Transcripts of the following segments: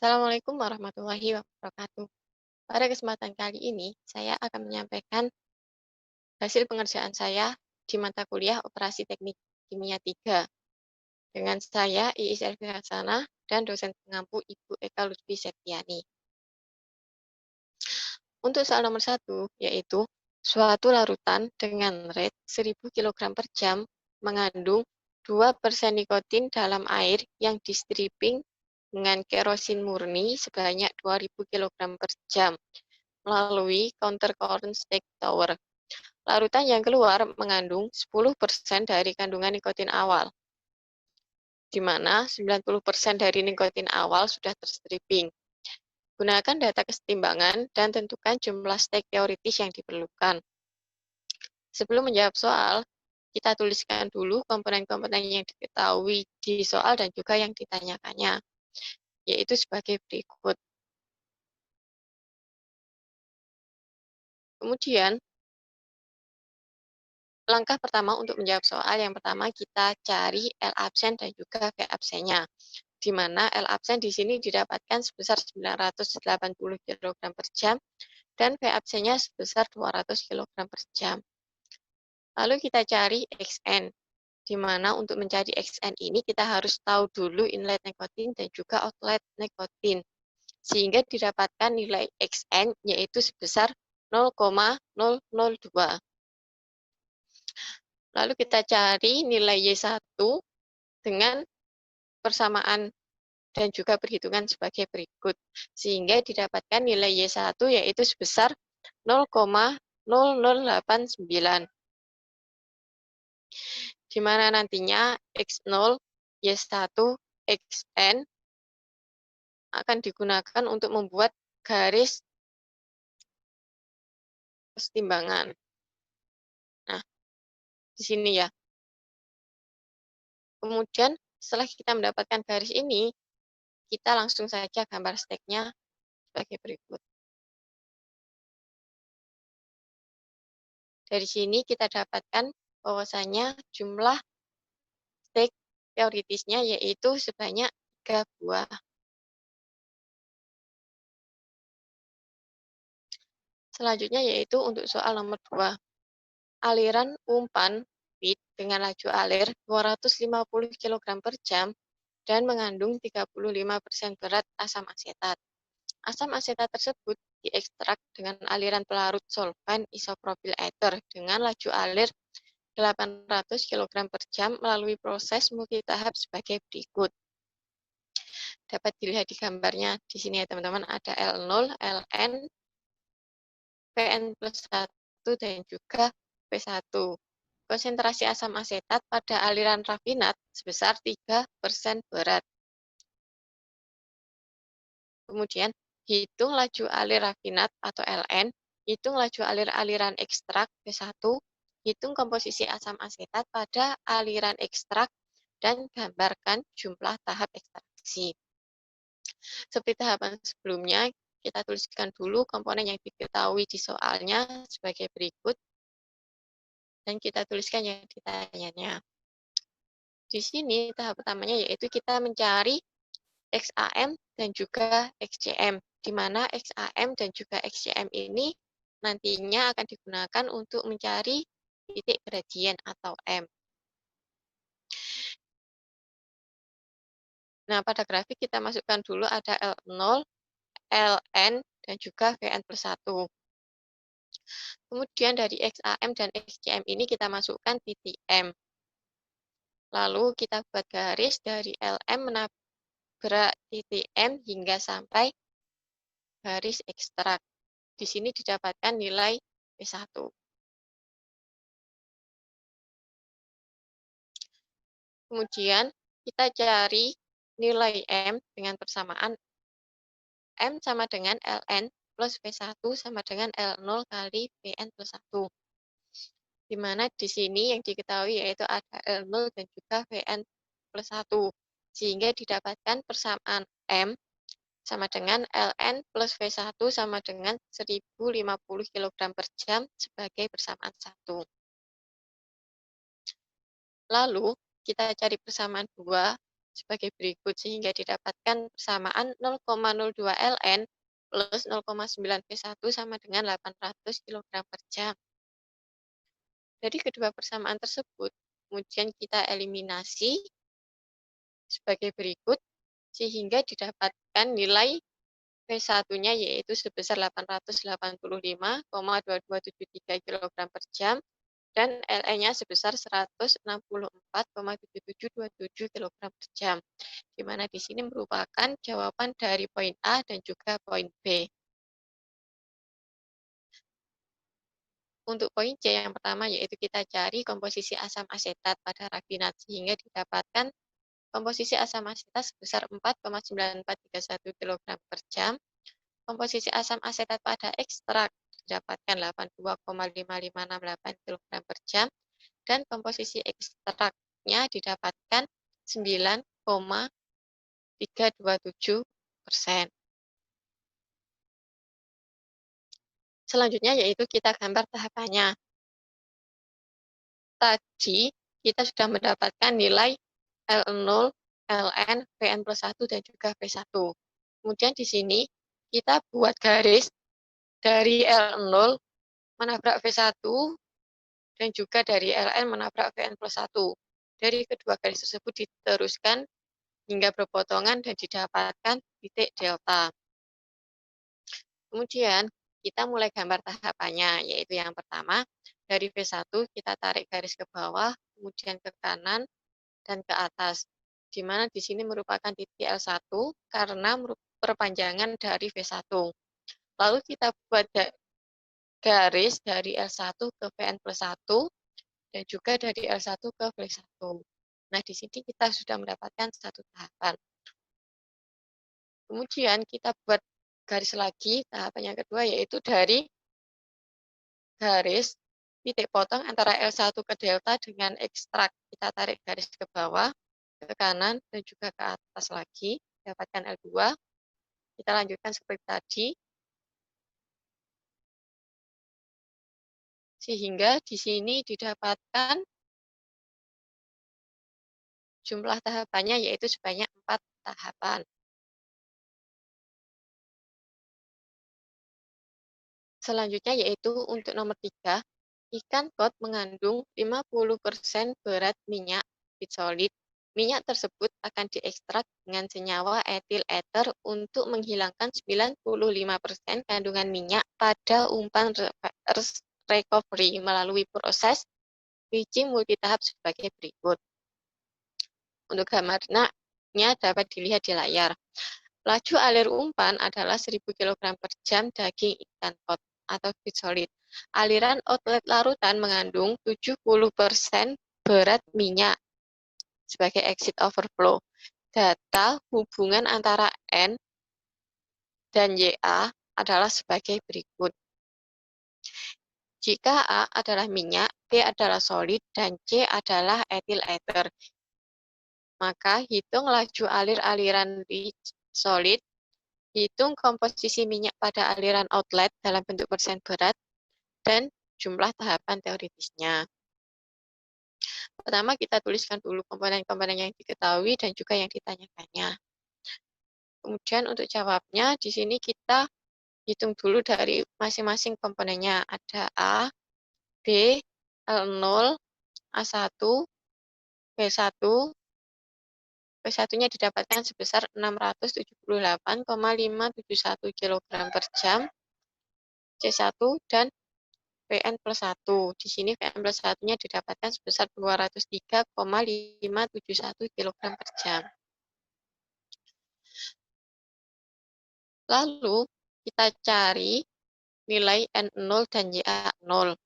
Assalamualaikum warahmatullahi wabarakatuh. Pada kesempatan kali ini, saya akan menyampaikan hasil pengerjaan saya di mata kuliah Operasi Teknik Kimia 3 dengan saya Iis Elvi Hasanah dan dosen pengampu Ibu Eka Lutfi Septiani. Untuk soal nomor 1, yaitu suatu larutan dengan rate 1000 kg per jam mengandung 2% nikotin dalam air yang di stripping dengan kerosin murni sebanyak 2000 kg per jam melalui counter current stack tower. Larutan yang keluar mengandung 10% dari kandungan nikotin awal, di mana 90% dari nikotin awal sudah terstripping. Gunakan data kesetimbangan dan tentukan jumlah stack teoritis yang diperlukan. Sebelum menjawab soal, kita tuliskan dulu komponen-komponen yang diketahui di soal dan juga yang ditanyakannya, yaitu sebagai berikut. Kemudian, langkah pertama untuk menjawab soal, yang pertama kita cari L absen dan juga V absennya, di mana L absen di sini didapatkan sebesar 980 kg per jam dan V absennya sebesar 200 kg per jam. Lalu kita cari Xn, di mana untuk mencari Xn ini kita harus tahu dulu inlet nikotin dan juga outlet nikotin, sehingga didapatkan nilai Xn yaitu sebesar 0,002. Lalu kita cari nilai Y1 dengan persamaan dan juga perhitungan sebagai berikut, sehingga didapatkan nilai Y1 yaitu sebesar 0,0089, di mana nantinya X0, Y1, Xn akan digunakan untuk membuat garis kesetimbangan. Nah, di sini ya. Kemudian setelah kita mendapatkan garis ini, kita langsung saja gambar stack-nya sebagai berikut. Dari sini kita dapatkan bahwasanya jumlah stack teoritisnya yaitu sebanyak 3 buah. Selanjutnya yaitu untuk soal nomor 2. Aliran umpan feed dengan laju alir 250 kg per jam dan mengandung 35% berat asam asetat. Asam asetat tersebut diekstrak dengan aliran pelarut solvan isopropil ether dengan laju alir 800 kg per jam melalui proses multitahap sebagai berikut. Dapat dilihat di gambarnya di sini ya teman-teman, ada L0, Ln, Pn plus 1 dan juga P1. Konsentrasi asam asetat pada aliran rafinat sebesar 3% berat. Kemudian, hitung laju alir rafinat atau Ln, hitung laju alir aliran ekstrak P1, hitung komposisi asam asetat pada aliran ekstrak, dan gambarkan jumlah tahap ekstraksi. Seperti tahapan sebelumnya, kita tuliskan dulu komponen yang diketahui di soalnya sebagai berikut, dan kita tuliskan yang ditanyanya. Di sini tahap pertamanya yaitu kita mencari XAM dan juga XCM, di mana XAM dan juga XCM ini nantinya akan digunakan untuk mencari titik gradien atau M. Nah, pada grafik kita masukkan dulu ada L0, Ln, dan juga Vn plus 1. Kemudian dari XAM dan XCM ini kita masukkan titik M. Lalu kita buat garis dari Lm menabrak titik M hingga sampai garis ekstrak. Di sini didapatkan nilai P1. Kemudian kita cari nilai M dengan persamaan M sama dengan Ln plus V1 sama dengan L0 kali Vn plus 1. Di mana di sini yang diketahui yaitu ada L0 dan juga Vn plus 1. Sehingga didapatkan persamaan M sama dengan Ln plus V1 sama dengan 1050 kg per jam sebagai persamaan 1. Lalu kita cari persamaan 2 sebagai berikut, sehingga didapatkan persamaan 0,02 ln plus 0,9 V1 sama dengan 800 kg per jam. Dari kedua persamaan tersebut, kemudian kita eliminasi sebagai berikut, sehingga didapatkan nilai V1-nya yaitu sebesar 885,2273 kg per jam, dan LE-nya sebesar 164,7727 kg per jam, di mana di sini merupakan jawaban dari poin A dan juga poin B. Untuk poin C yang pertama yaitu kita cari komposisi asam asetat pada rafinat, sehingga didapatkan komposisi asam asetat sebesar 4,9431 kg per jam. Komposisi asam asetat pada ekstrak didapatkan 82,5568 kg per jam, dan komposisi ekstraknya didapatkan 9,327%. Selanjutnya yaitu kita gambar tahapannya. Tadi kita sudah mendapatkan nilai L0, Ln, Vn plus 1, dan juga V1. Kemudian di sini kita buat garis dari L0 menabrak V1 dan juga dari Ln menabrak Vn plus 1. Dari kedua garis tersebut diteruskan hingga berpotongan dan didapatkan titik delta. Kemudian kita mulai gambar tahapannya, yaitu yang pertama dari V1 kita tarik garis ke bawah, kemudian ke kanan dan ke atas, di mana di sini merupakan titik L1 karena perpanjangan dari V1. Lalu kita buat garis dari L1 ke Vn plus 1 dan juga dari L1 ke V1. Nah, di sini kita sudah mendapatkan satu tahapan. Kemudian kita buat garis lagi, tahapan yang kedua yaitu dari garis titik potong antara L1 ke delta dengan ekstrak. Kita tarik garis ke bawah, ke kanan, dan juga ke atas lagi, dapatkan L2. Kita lanjutkan seperti tadi, sehingga di sini didapatkan jumlah tahapannya yaitu sebanyak 4 tahapan. Selanjutnya yaitu untuk nomor 3, ikan kod mengandung 50% berat minyak bit solid. Minyak tersebut akan diekstrak dengan senyawa etil ether untuk menghilangkan 95% kandungan minyak pada umpan recovery melalui proses bridging multitahap sebagai berikut. Untuk gambarnya dapat dilihat di layar. Laju alir umpan adalah 1000 kg per jam daging ikan kod atau bit solid. Aliran outlet larutan mengandung 70% berat minyak sebagai exit overflow. Data hubungan antara N dan YA adalah sebagai berikut. Jika A adalah minyak, B adalah solid, dan C adalah etil ether, maka hitung laju alir aliran solid, hitung komposisi minyak pada aliran outlet dalam bentuk persen berat, dan jumlah tahapan teoritisnya. Pertama, kita tuliskan dulu komponen-komponen yang diketahui dan juga yang ditanyakannya. Kemudian untuk jawabnya, di sini kita hitung dulu dari masing-masing komponennya. Ada A, B, L0, A1, B1. B1-nya didapatkan sebesar 678,571 kg per jam, C1, dan Vn plus 1. Di sini Vn plus 1-nya didapatkan sebesar 203,571 kg per jam. Lalu kita cari nilai N0 dan YA0.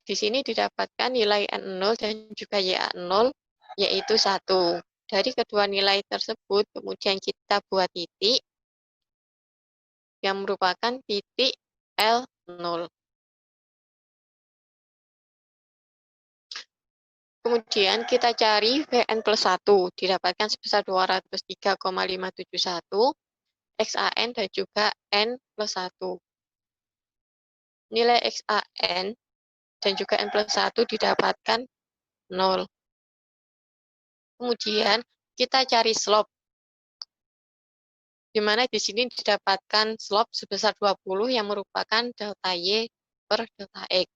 Di sini didapatkan nilai N0 dan juga YA0 yaitu 1. Dari kedua nilai tersebut, kemudian kita buat titik yang merupakan titik L0. Kemudian kita cari Vn plus 1, didapatkan sebesar 203,571, XAN dan juga N plus 1. Nilai XAN dan juga N plus 1 didapatkan 0. Kemudian kita cari slope, di mana di sini didapatkan slope sebesar 20 yang merupakan delta Y per delta X.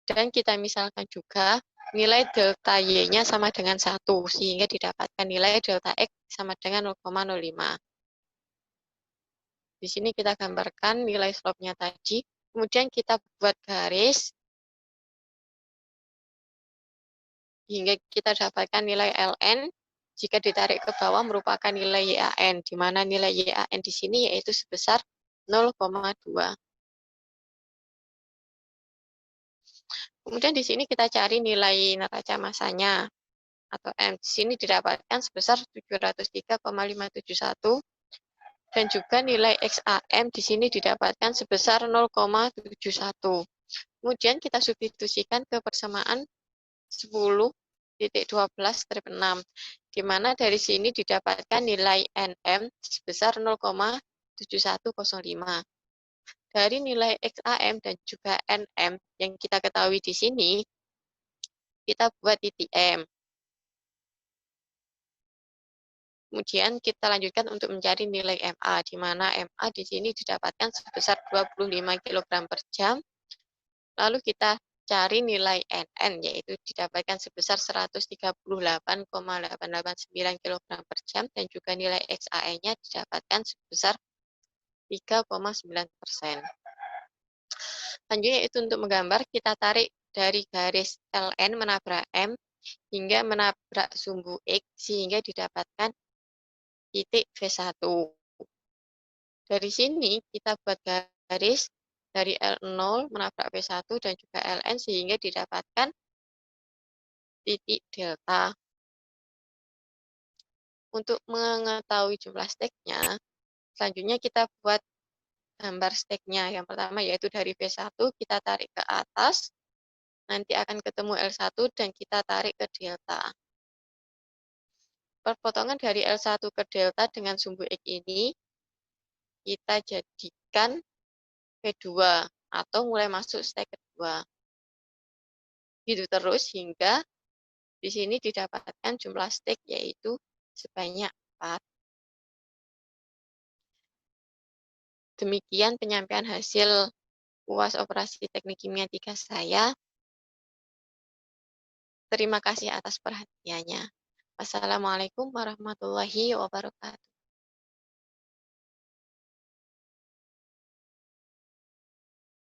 Dan kita misalkan juga nilai delta Y-nya sama dengan 1, sehingga didapatkan nilai delta X sama dengan 0,05. Di sini kita gambarkan nilai slope-nya tadi, kemudian kita buat garis, hingga kita dapatkan nilai ln, jika ditarik ke bawah merupakan nilai YAN, di mana nilai YAN di sini yaitu sebesar 0,2. Kemudian di sini kita cari nilai neraca masanya, atau M. Di sini didapatkan sebesar 703,571, dan juga nilai XAM di sini didapatkan sebesar 0,71. Kemudian kita substitusikan ke persamaan 10.12/6, di mana dari sini didapatkan nilai NM sebesar 0,7105. Dari nilai XAM dan juga NM yang kita ketahui di sini, kita buat titik M. Kemudian kita lanjutkan untuk mencari nilai MA, di mana MA di sini didapatkan sebesar 25 kg per jam. Lalu kita cari nilai NN, yaitu didapatkan sebesar 138,889 kg per jam, dan juga nilai XAE-nya didapatkan sebesar 3,9%. Selanjutnya itu untuk menggambar, kita tarik dari garis LN menabrak M hingga menabrak sumbu X, sehingga didapatkan titik V1. Dari sini kita buat garis dari L0 menabrak V1 dan juga LN, sehingga didapatkan titik delta. Untuk mengetahui jumlah steknya, selanjutnya kita buat gambar steknya. Yang pertama yaitu dari V1 kita tarik ke atas, nanti akan ketemu L1 dan kita tarik ke delta. Perpotongan dari L1 ke delta dengan sumbu X ini kita jadikan V2 atau mulai masuk stek kedua. Gitu terus hingga di sini didapatkan jumlah stek yaitu sebanyak 4. Demikian penyampaian hasil UAS Operasi Teknik Kimia 3 saya. Terima kasih atas perhatiannya. Wassalamualaikum warahmatullahi wabarakatuh.